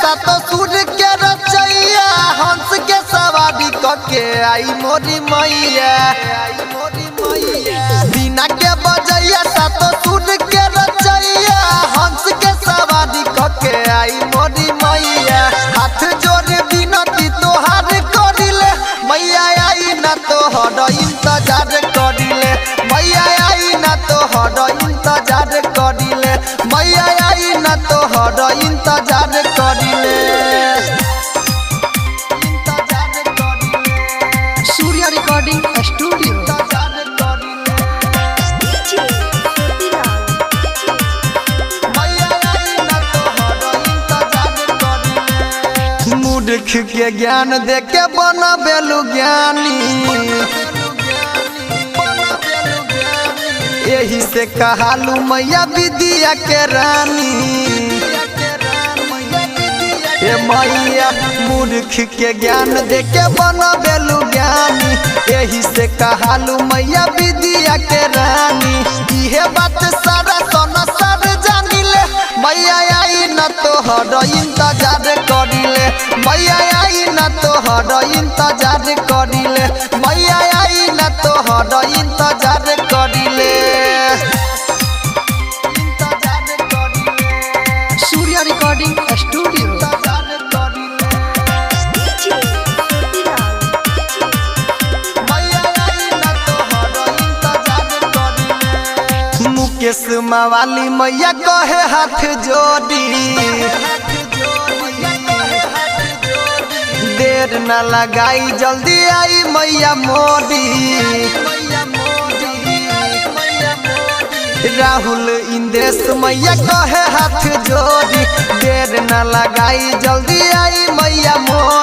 सातो सुर के रचैया हंस के सवारी के आई मोरी मैया बिना के बजैया सातो सुर के रचैया हंस के सवारी के आई मोरी मैया हाथ जोड़ बिनती तोहार करिले मैया आई ना तोहर इंतजार करिले मैया आई ना तोहर इंतजार करिले मैया आई ना तोहर इंतजार करिले सूर्या रिकॉर्डिंग स्टूडियो। मूर्ख के ज्ञान दे के बनबेलु ज्ञानी यही से कहालू मैया विद्या के रानी ए मैया मूर्ख के ज्ञान दे के बनबेलु ज्ञानी यही से कहालू मैया विद्या के रानी इहे बात सारा संसार जानिले मैया आई ना तोहर इंतजार करिले मैया आई ना तोहर इंतजार करिले मैया आई ना तोहर इंतजार करिले सूर्या रिकॉर्डिंग स्टूडियो। मुकेश मवाली मैया कहे हाथ जोड़ी देर न लगाई जल्दी आई मैया मोदी राहुल इंदेश मैया कहे हाथ जोड़ी देर न लगाई जल्दी आई मैया मोदी।